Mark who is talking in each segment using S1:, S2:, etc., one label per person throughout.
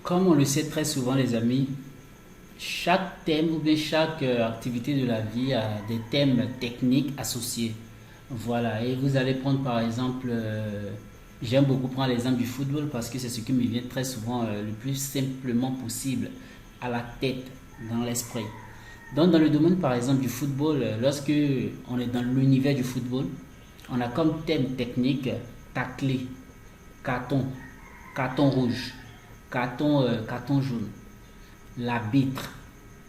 S1: Comme on le sait très souvent, les amis, chaque thème ou bien chaque activité de la vie a des thèmes techniques associés. Voilà, et vous allez prendre par exemple, j'aime beaucoup prendre l'exemple du football parce que c'est ce qui me vient très souvent le plus simplement possible à la tête, dans l'esprit. Donc dans le domaine par exemple du football, lorsque on est dans l'univers du football, on a comme thème technique taclé, carton, carton rouge, carton jaune, l'arbitre,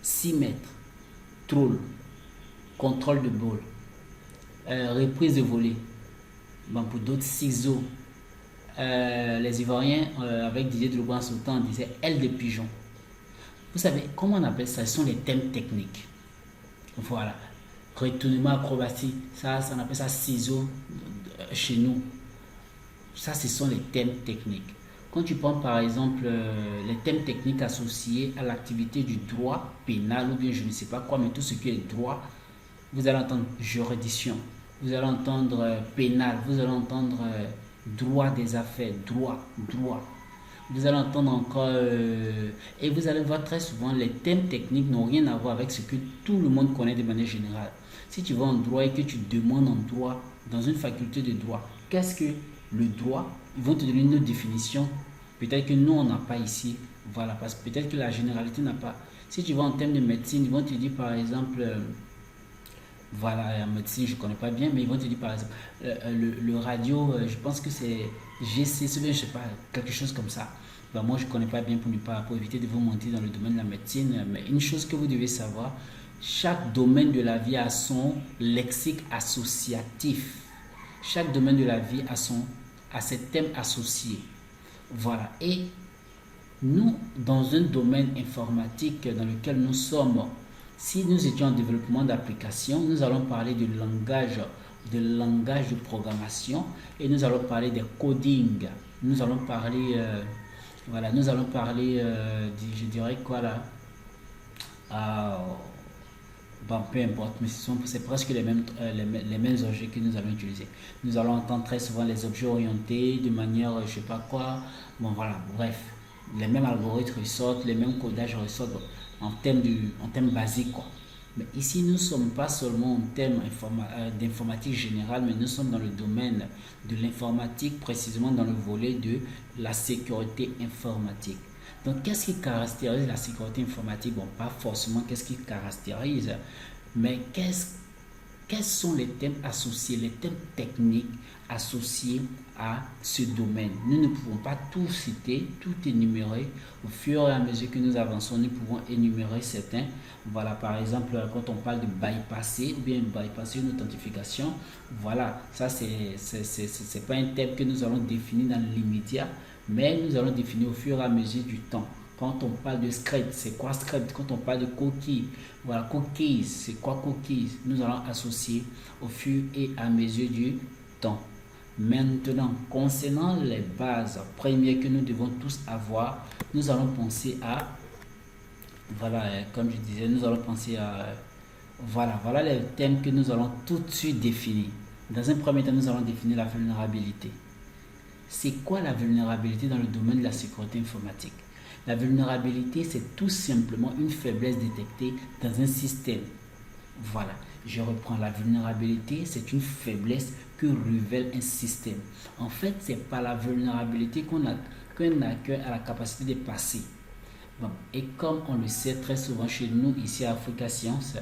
S1: 6 mètres, troll, contrôle de ball, reprise de volée. Bon, pour d'autres, ciseaux. Les Ivoiriens, avec Didier Drogba en ce temps, disaient aile de pigeon. Vous savez, comment on appelle ça? Ce sont les thèmes techniques. Voilà. Retournement acrobatie, ça on appelle ça ciseaux chez nous. Ça, ce sont les thèmes techniques. Quand tu prends par exemple les thèmes techniques associés à l'activité du droit pénal ou bien je ne sais pas quoi, mais tout ce qui est droit, vous allez entendre juridiction, vous allez entendre pénal, vous allez entendre droit des affaires, droit. Vous allez entendre encore, et vous allez voir très souvent, les thèmes techniques n'ont rien à voir avec ce que tout le monde connaît de manière générale. Si tu vas en droit et que tu demandes en droit, dans une faculté de droit, qu'est-ce que le droit? Ils vont te donner une autre définition. Peut-être que nous, on n'a pas ici. Voilà, parce que peut-être que la généralité n'a pas. Si tu vas en termes de médecine, ils vont te dire par exemple, voilà, en médecine, je ne connais pas bien, mais ils vont te dire par exemple, le radio, je pense que c'est GC, je ne sais pas, quelque chose comme ça. Ben, moi, je ne connais pas bien pour éviter de vous mentir dans le domaine de la médecine, mais une chose que vous devez savoir, chaque domaine de la vie a son lexique associatif. Chaque domaine de la vie a ses thèmes associés. Voilà. Et nous, dans un domaine informatique dans lequel nous sommes, si nous étions en développement d'application, nous allons parler de langage de programmation et nous allons parler des coding. Nous allons parler, voilà, nous allons parler, je dirais quoi là, euh, bon, peu importe, mais c'est presque les mêmes objets que nous allons utiliser. Nous allons entendre très souvent les objets orientés de manière, je sais pas quoi. Bon, voilà, bref. Les mêmes algorithmes ressortent, les mêmes codages ressortent en termes basiques, quoi. Mais ici, nous ne sommes pas seulement en termes d'informatique générale, mais nous sommes dans le domaine de l'informatique, précisément dans le volet de la sécurité informatique. Donc, qu'est-ce qui caractérise la sécurité informatique? Bon, pas forcément qu'est-ce qui caractérise, mais quels sont les thèmes associés, les thèmes techniques associés à ce domaine. Nous ne pouvons pas tout citer, tout énumérer. Au fur et à mesure que nous avançons, nous pouvons énumérer certains. Voilà, par exemple, quand on parle de bypasser ou bien bypasser une authentification, voilà, ça c'est pas un thème que nous allons définir dans l'immédiat, mais nous allons définir au fur et à mesure du temps. Quand on parle de script, c'est quoi script? Quand on parle de cookies, voilà, cookies, c'est quoi cookies? Nous allons associer au fur et à mesure du temps. Maintenant, concernant les bases premières que nous devons tous avoir, nous allons penser à, voilà, comme je disais, nous allons penser à, voilà les thèmes que nous allons tout de suite définir. Dans un premier temps, nous allons définir la vulnérabilité. C'est quoi la vulnérabilité dans le domaine de la sécurité informatique? La vulnérabilité, c'est tout simplement une faiblesse détectée dans un système. Voilà, je reprends. La vulnérabilité, c'est une faiblesse que révèle un système. En fait, c'est pas la vulnérabilité qu'on a à la capacité de passer. Bon, et comme on le sait très souvent chez nous, ici à Africa Science,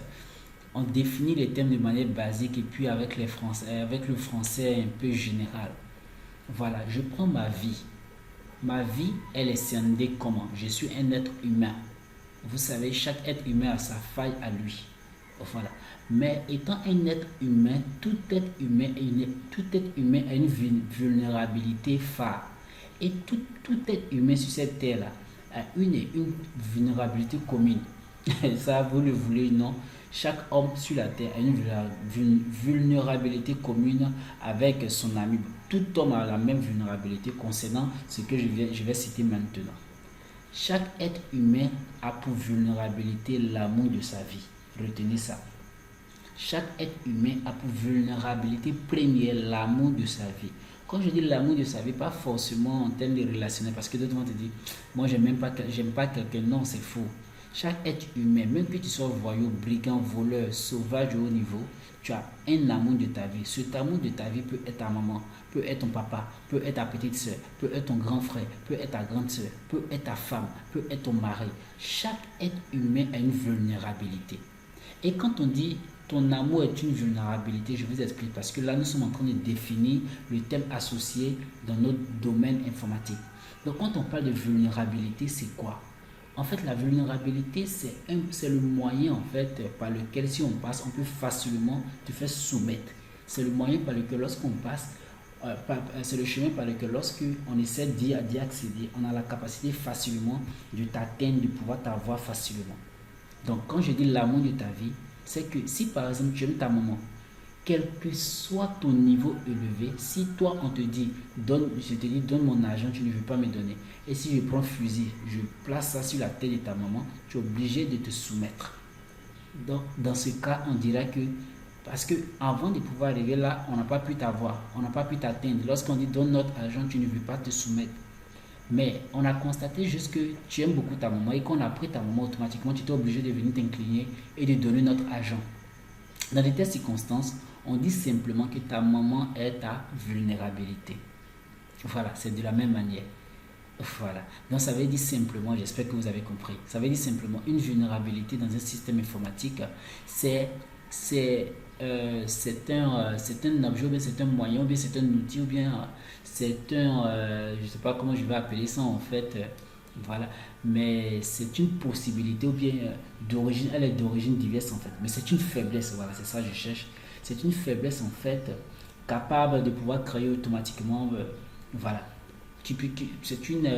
S1: on définit les thèmes de manière basique et puis avec le français un peu général. Voilà, je prends ma vie. Ma vie, elle est scindée comment? Je suis un être humain. Vous savez, chaque être humain a sa faille à lui. Voilà. Mais étant un être humain, tout être humain a une vulnérabilité phare. Et tout être humain sur cette terre-là a une vulnérabilité commune. Ça, vous le voulez, non? Chaque homme sur la terre a une vulnérabilité commune avec son ami. Tout homme a la même vulnérabilité concernant ce que je vais citer maintenant. Chaque être humain a pour vulnérabilité l'amour de sa vie. Retenez ça. Chaque être humain a pour vulnérabilité première l'amour de sa vie. Quand je dis l'amour de sa vie, pas forcément en termes de relationnel, parce que d'autres vont te dire, moi j'aime pas quelqu'un. Non, c'est faux. Chaque être humain, même que tu sois voyou, brigand, voleur, sauvage de haut niveau, tu as un amour de ta vie. Cet amour de ta vie peut être ta maman, peut être ton papa, peut être ta petite soeur, peut être ton grand frère, peut être ta grande soeur, peut être ta femme, peut être ton mari. Chaque être humain a une vulnérabilité. Et quand on dit ton amour est une vulnérabilité, je vous explique parce que là nous sommes en train de définir le thème associé dans notre domaine informatique. Donc quand on parle de vulnérabilité, c'est quoi? En fait, la vulnérabilité, c'est le moyen en fait par lequel si on passe, on peut facilement te faire soumettre. C'est le moyen par lequel lorsqu'on passe, c'est le chemin par lequel lorsqu'on essaie d'y accéder, on a la capacité facilement de t'atteindre, de pouvoir t'avoir facilement. Donc, quand je dis l'amour de ta vie, c'est que si par exemple tu aimes ta maman, quel que soit ton niveau élevé, si toi on te dit, je te dis, donne mon argent, tu ne veux pas me donner. Et si je prends fusil, je place ça sur la tête de ta maman, tu es obligé de te soumettre. Donc, dans ce cas, on dira que, parce que avant de pouvoir arriver là, on n'a pas pu t'avoir, on n'a pas pu t'atteindre. Lorsqu'on dit donne notre argent, tu ne veux pas te soumettre. Mais on a constaté juste que tu aimes beaucoup ta maman et qu'on a pris ta maman automatiquement, tu étais obligé de venir t'incliner et de donner notre argent. Dans de telles circonstances, on dit simplement que ta maman est ta vulnérabilité. Voilà, c'est de la même manière. Voilà. Donc ça veut dire simplement, j'espère que vous avez compris, ça veut dire simplement une vulnérabilité dans un système informatique, c'est c'est un objet, ou bien c'est un moyen, ou bien c'est un outil, ou bien c'est un, je ne sais pas comment je vais appeler ça en fait, voilà, mais c'est une possibilité, ou bien d'origine, elle est d'origine diverse en fait, mais c'est une faiblesse, voilà, c'est ça que je cherche, c'est une faiblesse en fait, capable de pouvoir créer automatiquement, voilà, c'est une,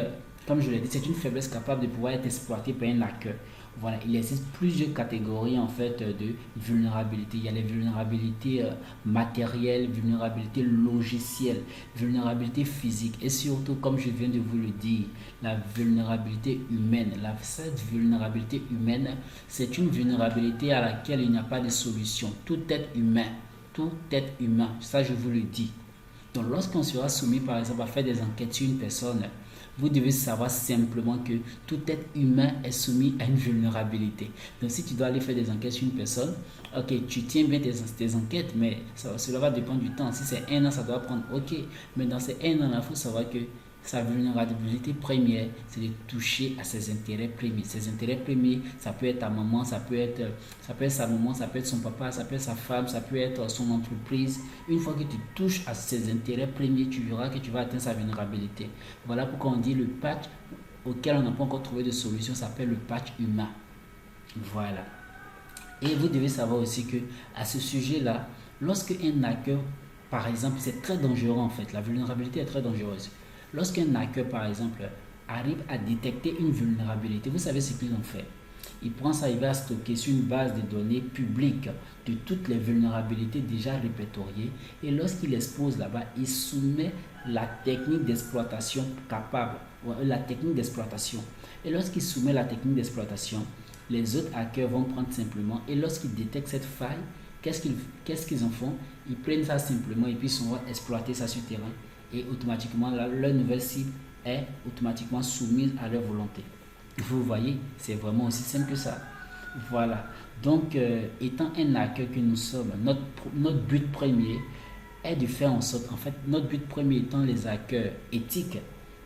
S1: comme je l'ai dit, c'est une faiblesse capable de pouvoir être exploitée par un hacker. Voilà, il existe plusieurs catégories en fait de vulnérabilité. Il y a les vulnérabilités matérielles, vulnérabilités logicielles, vulnérabilité physique et surtout, comme je viens de vous le dire, la vulnérabilité humaine. Cette vulnérabilité humaine, c'est une vulnérabilité à laquelle il n'y a pas de solution. Tout être humain, ça je vous le dis. Donc lorsqu'on sera soumis par exemple à faire des enquêtes sur une personne, vous devez savoir simplement que tout être humain est soumis à une vulnérabilité. Donc si tu dois aller faire des enquêtes sur une personne, ok, tu tiens bien tes enquêtes, mais cela va dépendre du temps. Si c'est un an, ça doit prendre, ok. Mais dans ces un an-là, il faut savoir que sa vulnérabilité première, c'est de toucher à ses intérêts premiers. Ses intérêts premiers, ça peut être ta maman, ça peut être sa maman, ça peut être son papa, ça peut être sa femme, ça peut être son entreprise. Une fois que tu touches à ses intérêts premiers, tu verras que tu vas atteindre sa vulnérabilité. Voilà pourquoi on dit le patch auquel on n'a pas encore trouvé de solution s'appelle le patch humain. Voilà. Et vous devez savoir aussi que à ce sujet-là, lorsque un hacker, par exemple, c'est très dangereux en fait, la vulnérabilité est très dangereuse. Lorsqu'un hacker, par exemple, arrive à détecter une vulnérabilité, vous savez ce qu'ils ont fait. Il prend ça, il va stocker sur une base de données publique de toutes les vulnérabilités déjà répertoriées. Et lorsqu'il expose là-bas, il soumet la technique d'exploitation capable, la technique d'exploitation. Et lorsqu'il soumet la technique d'exploitation, les autres hackers vont prendre simplement, et lorsqu'ils détectent cette faille, qu'est-ce qu'ils en font? Ils prennent ça simplement et puis ils vont exploiter ça sur le terrain. Et automatiquement, leur nouvelle cible est automatiquement soumise à leur volonté. Vous voyez, c'est vraiment aussi simple que ça. Voilà. Donc, étant un hacker que nous sommes, notre but premier est de faire en sorte, en fait, notre but premier étant les hackers éthiques,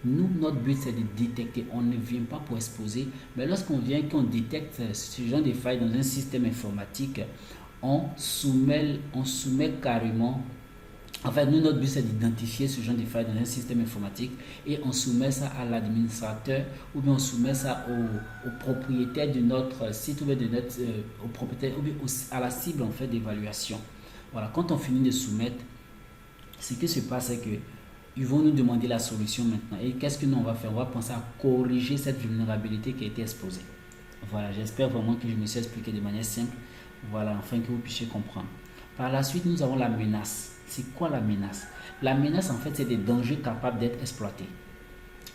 S1: nous, notre but c'est de détecter. On ne vient pas pour exposer, mais lorsqu'on vient, qu'on détecte ce genre de failles dans un système informatique, on soumet carrément. En fait, nous, notre but, c'est d'identifier ce genre de failles dans un système informatique et on soumet ça à l'administrateur ou bien on soumet ça au propriétaire de notre site ou bien au propriétaire ou bien à la cible en fait d'évaluation. Voilà, quand on finit de soumettre, ce qui se passe, c'est que ils vont nous demander la solution maintenant. Et qu'est-ce que nous on va faire? On va penser à corriger cette vulnérabilité qui a été exposée. Voilà, j'espère vraiment que je me suis expliqué de manière simple. Voilà, afin que vous puissiez comprendre. Par la suite, nous avons la menace. C'est quoi la menace? La menace, en fait, c'est des dangers capables d'être exploités.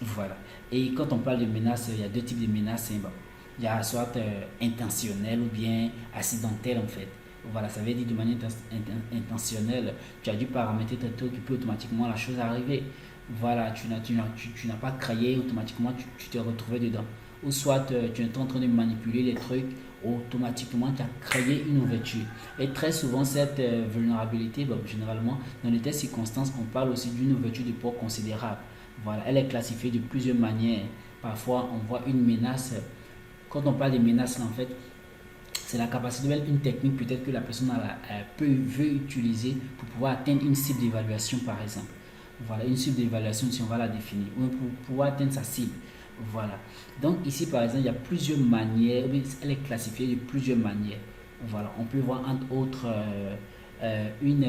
S1: Voilà. Et quand on parle de menace, il y a deux types de menaces. Il y a soit intentionnelles ou bien accidentelles, en fait. Voilà, ça veut dire de manière intentionnelle, tu as dû paramétrer tes trucs et puis automatiquement la chose est arrivée. Voilà, tu n'as pas créé, automatiquement tu t'es retrouvé dedans. Ou soit tu es en train de manipuler les trucs, automatiquement tu as créé une ouverture. Et très souvent, cette vulnérabilité, bon, généralement, dans les telles circonstances, on parle aussi d'une ouverture de port considérable. Voilà, elle est classifiée de plusieurs manières. Parfois, on voit une menace. Quand on parle de menace, là, en fait, c'est la capacité, une technique peut-être que la personne veut utiliser pour pouvoir atteindre une cible d'évaluation, par exemple. Voilà, une cible d'évaluation, si on va la définir, ou pour pouvoir atteindre sa cible. Voilà. Donc ici, par exemple, il y a plusieurs manières, elle est classifiée de plusieurs manières. Voilà, on peut voir entre autres une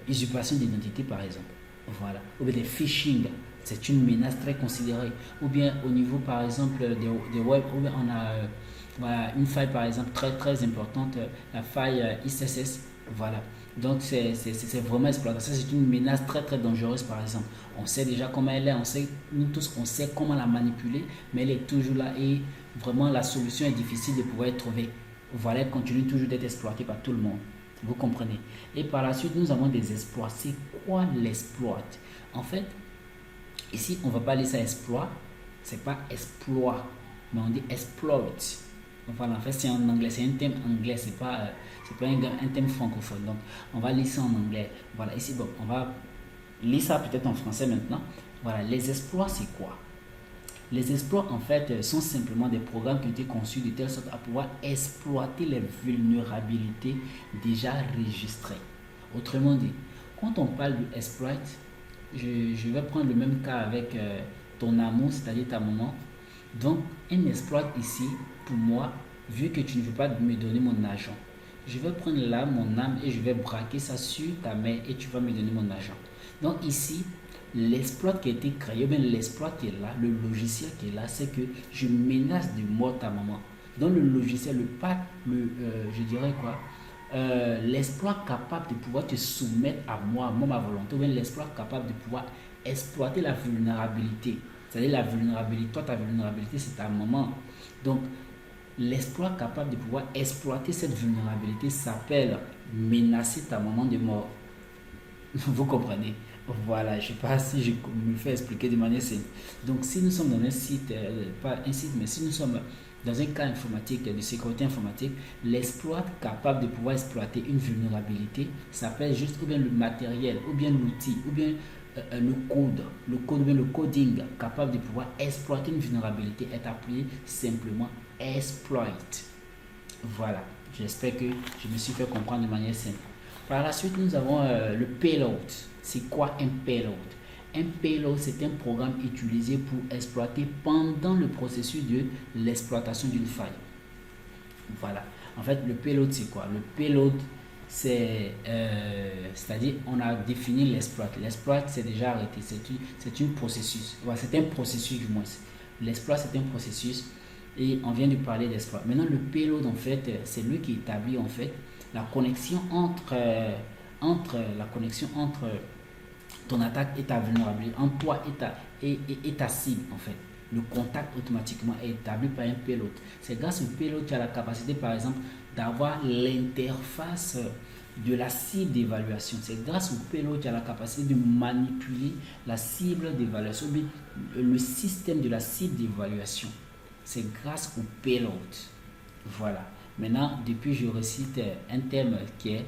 S1: usurpation d'identité, par exemple. Voilà. Ou bien des phishing, c'est une menace très considérée. Ou bien au niveau, par exemple, des web, ou bien on a voilà, une faille, par exemple, très très importante, la faille ISS. Voilà. Donc c'est vraiment exploitation. C'est une menace très très dangereuse, par exemple. On sait déjà comment elle est, nous tous on sait comment la manipuler, mais elle est toujours là et vraiment la solution est difficile de pouvoir être trouvée. Voilà, elle continue toujours d'être exploitée par tout le monde. Vous comprenez? Et par la suite, nous avons des exploits. C'est quoi l'exploit? En fait, ici, on ne va pas laisser ça exploit. C'est pas exploit, mais on dit exploit. Voilà, en fait, c'est en anglais, c'est un thème anglais, c'est pas un thème francophone. Donc, on va lire ça en anglais. Voilà, ici, bon, on va lire ça peut-être en français maintenant. Voilà, les exploits, c'est quoi? Les exploits, en fait, sont simplement des programmes qui ont été conçus de telle sorte à pouvoir exploiter les vulnérabilités déjà registrées. Autrement dit, quand on parle d'exploit, je vais prendre le même cas avec ton amour, c'est-à-dire ta maman. Donc, un exploit ici, pour moi, vu que tu ne veux pas me donner mon argent, je vais prendre là mon âme et je vais braquer ça sur ta mère et tu vas me donner mon argent. Donc ici, l'exploit qui a été créé, ou bien l'exploit qui est là, le logiciel qui est là, c'est que je menace de mort ta maman. Dans le logiciel, je dirais quoi, l'exploit capable de pouvoir te soumettre à moi, ma volonté, ou bien l'exploit capable de pouvoir exploiter la vulnérabilité. C'est-à-dire la vulnérabilité, toi ta vulnérabilité c'est ta maman. Donc l'exploit capable de pouvoir exploiter cette vulnérabilité s'appelle menacer ta maman de mort. Vous comprenez? Voilà, je ne sais pas si je me fais expliquer de manière simple. Donc si nous sommes dans un site, pas un site, mais si nous sommes dans un cas informatique, de sécurité informatique, l'exploit capable de pouvoir exploiter une vulnérabilité s'appelle juste ou bien le matériel, ou bien l'outil, ou bien le code ou bien le coding capable de pouvoir exploiter une vulnérabilité est appelé simplement exploit. Voilà, j'espère que je me suis fait comprendre de manière simple. Par la suite, nous avons le payload. C'est quoi un payload? Un payload, c'est un programme utilisé pour exploiter pendant le processus de l'exploitation d'une faille. Voilà. En fait, le payload, c'est quoi? Le payload, c'est-à-dire, on a défini l'exploit. L'exploit, c'est déjà arrêté. C'est un processus. Voilà, c'est un processus du moins. L'exploit, c'est un processus. Et on vient de parler d'exploit. Maintenant, le payload, en fait, c'est lui qui établit, en fait, la connexion entre ton attaque et ta vulnérabilité, entre toi et ta cible, en fait. Le contact automatiquement est établi par un payload. C'est grâce au payload que tu as la capacité, par exemple, d'avoir l'interface de la cible d'évaluation. C'est grâce au payload que tu as la capacité de manipuler la cible d'évaluation, le système de la cible d'évaluation. C'est grâce au payload. Voilà. Maintenant, depuis, je recite un terme qui est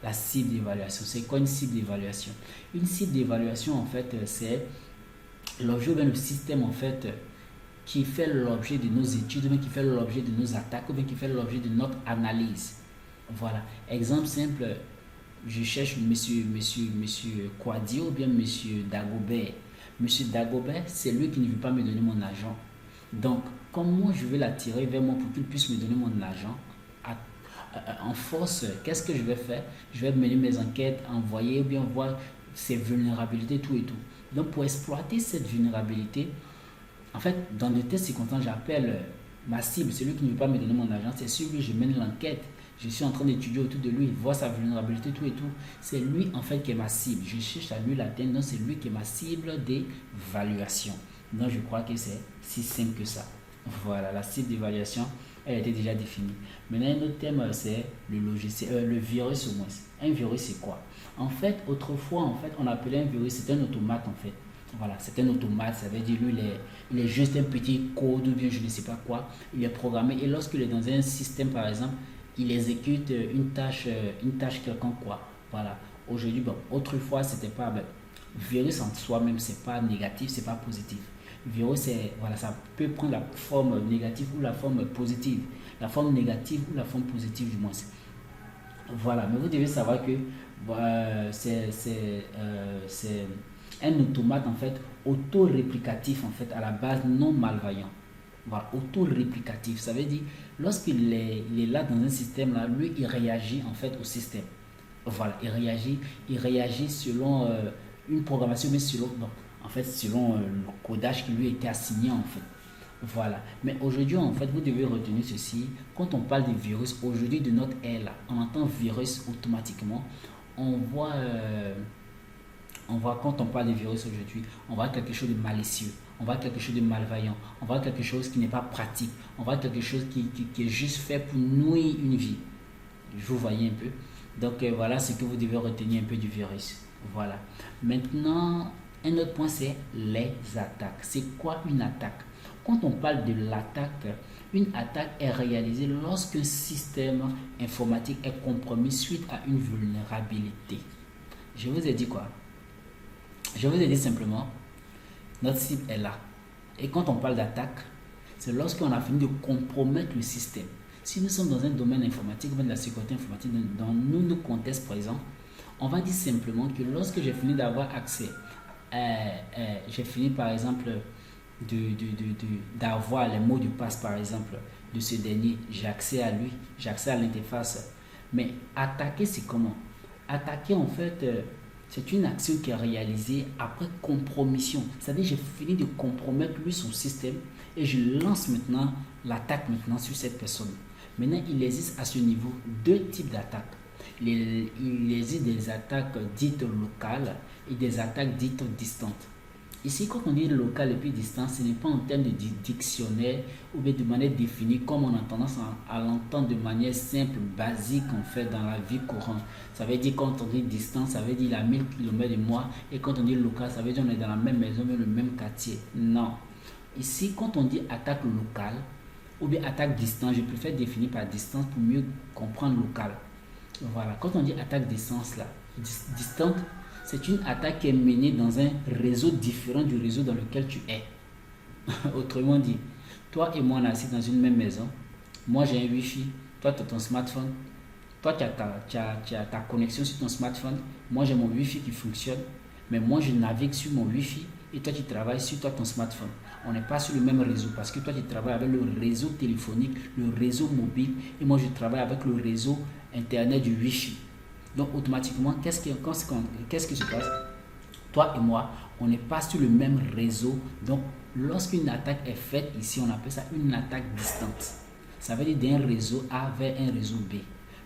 S1: la cible d'évaluation. C'est quoi une cible d'évaluation? Une cible d'évaluation, en fait, c'est l'objet ou bien le système, en fait, qui fait l'objet de nos études, ou bien qui fait l'objet de nos attaques, ou bien qui fait l'objet de notre analyse. Voilà. Exemple simple, je cherche monsieur Quadio ou bien monsieur Dagobert. Monsieur Dagobert, c'est lui qui ne veut pas me donner mon argent. Donc, comment je vais l'attirer vers moi pour qu'il puisse me donner mon argent en force? Qu'est-ce que je vais faire? Je vais mener mes enquêtes, envoyer ou bien voir ses vulnérabilités, tout et tout. Donc, pour exploiter cette vulnérabilité, en fait, dans de telles circonstances, j'appelle ma cible, celui qui ne veut pas me donner mon argent, c'est sur lui, je mène l'enquête. Je suis en train d'étudier autour de lui, voir sa vulnérabilité, tout et tout. C'est lui, en fait, qui est ma cible. Je cherche à lui l'atteindre, donc c'est lui qui est ma cible d'évaluation. Donc, je crois que c'est si simple que ça. Voilà, la cible d'évaluation Elle était déjà définie. Maintenant, un autre thème, c'est le logiciel, le virus au moins. Un virus, c'est quoi? En fait, autrefois, en fait, on appelait un virus, c'est un automate en fait. Voilà, c'est un automate, ça veut dire lui, il est juste un petit code ou bien je ne sais pas quoi. Il est programmé et lorsqu'il est dans un système, par exemple, il exécute une tâche quelconque quoi. Voilà. Aujourd'hui, bon, autrefois, c'était pas, ben, virus en soi-même, c'est pas négatif, c'est pas positif. Virus, c'est, voilà, ça peut prendre la forme négative ou la forme positive. La forme négative ou la forme positive du moins. Voilà, mais vous devez savoir que c'est un automate en fait auto-réplicatif en fait à la base non malveillant. Voilà, auto-réplicatif, ça veut dire il est là dans un système là, lui il réagit en fait au système. Voilà, il réagit selon une programmation, mais selon, non, en fait, selon le codage qui lui a été assigné en fait. Voilà. Mais aujourd'hui, en fait, vous devez retenir ceci. Quand on parle de virus, aujourd'hui, de notre ère, là, on entend virus automatiquement. On voit, euh, on voit quand on parle de virus aujourd'hui, on voit quelque chose de malicieux, on voit quelque chose de malveillant, on voit quelque chose qui n'est pas pratique, on voit quelque chose qui est juste fait pour nuire une vie. Vous voyez un peu. Donc voilà ce que vous devez retenir un peu du virus. Voilà. Maintenant, un autre point, c'est les attaques. C'est quoi une attaque? Quand on parle de l'attaque, une attaque est réalisée lorsqu'un système informatique est compromis suite à une vulnérabilité. Je vous ai dit quoi? Je vous ai dit simplement, notre cible est là. Et quand on parle d'attaque, c'est lorsqu'on a fini de compromettre le système. Si nous sommes dans un domaine informatique, de la sécurité informatique, dans nos contextes présents, on va dire simplement que lorsque j'ai fini d'avoir accès, j'ai fini par exemple d'avoir les mots de passe par exemple de ce dernier, j'ai accès à lui, j'ai accès à l'interface. Mais attaquer, c'est comment? Attaquer, en fait, c'est une action qui est réalisée après compromission. C'est-à-dire, j'ai fini de compromettre lui son système et je lance maintenant l'attaque maintenant sur cette personne. Maintenant, il existe à ce niveau deux types d'attaques. Il existe des attaques dites locales et des attaques dites distantes. Ici, quand on dit local et puis distant, ce n'est pas en termes de dictionnaire ou bien de manière définie comme on a tendance à l'entendre de manière simple, basique en fait dans la vie courante. Ça veut dire quand on dit distance, ça veut dire il a 1000 km de moi et quand on dit local, ça veut dire on est dans la même maison, mais le même quartier. Non. Ici, quand on dit attaque locale ou bien attaque distante, je préfère définir par distance pour mieux comprendre local. Voilà, quand on dit attaque distance là, distante, c'est une attaque qui est menée dans un réseau différent du réseau dans lequel tu es. Autrement dit, toi et moi on est assis dans une même maison. Moi j'ai un Wi-Fi, toi tu as ton smartphone. Toi tu as ta connexion sur ton smartphone. Moi j'ai mon Wi-Fi qui fonctionne. Mais moi je navigue sur mon Wi-Fi et toi tu travailles sur ton smartphone. On n'est pas sur le même réseau parce que toi tu travailles avec le réseau téléphonique, le réseau mobile et moi je travaille avec le réseau internet du Wi-Fi. Donc automatiquement, qu'est-ce qui se passe? Toi et moi, on n'est pas sur le même réseau. Donc lorsqu'une attaque est faite, ici on appelle ça une attaque distante. Ça veut dire d'un réseau A vers un réseau B.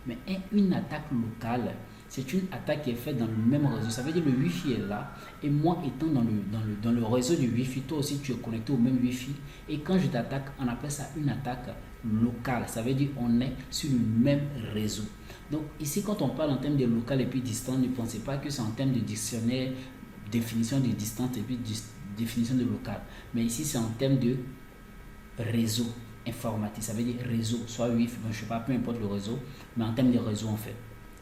S1: Mais une attaque locale, c'est une attaque qui est faite dans le même réseau. Ça veut dire que le Wi-Fi est là. Et moi étant dans le réseau du Wi-Fi, toi aussi tu es connecté au même Wi-Fi. Et quand je t'attaque, on appelle ça une attaque locale. Ça veut dire qu'on est sur le même réseau. Donc ici, quand on parle en termes de local et puis distant, ne pensez pas que c'est en termes de dictionnaire, définition de distance et puis définition de local. Mais ici, c'est en termes de réseau informatique. Ça veut dire réseau, soit Wi-Fi, je ne sais pas, peu importe le réseau, mais en termes de réseau en fait.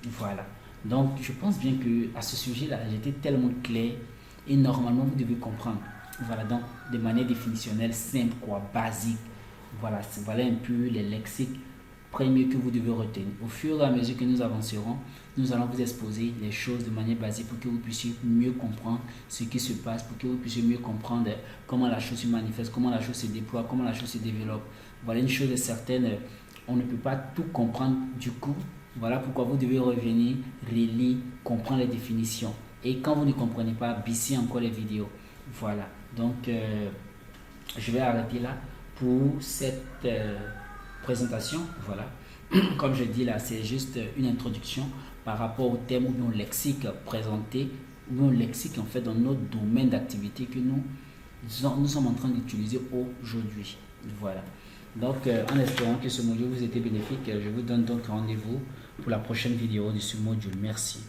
S1: Voilà. Donc je pense bien que à ce sujet-là, j'étais tellement clair et normalement vous devez comprendre. Voilà, donc de manière définitionnelle, simple, quoi, basique. Voilà un peu les lexiques premiers que vous devez retenir. Au fur et à mesure que nous avancerons, nous allons vous exposer les choses de manière basique pour que vous puissiez mieux comprendre ce qui se passe, pour que vous puissiez mieux comprendre comment la chose se manifeste, comment la chose se déploie, comment la chose se développe. Voilà, une chose est certaine, on ne peut pas tout comprendre du coup. Voilà pourquoi vous devez revenir, relire, comprendre les définitions. Et quand vous ne comprenez pas, baissez encore les vidéos. Voilà, donc je vais arrêter là pour cette présentation. Voilà, comme je dis là, c'est juste une introduction par rapport au thème ou bien au lexique présenté, ou bien au lexique en fait dans notre domaine d'activité que nous sommes en train d'utiliser aujourd'hui. Voilà. Donc, en espérant que ce module vous était bénéfique, je vous donne donc rendez-vous pour la prochaine vidéo de ce module. Merci.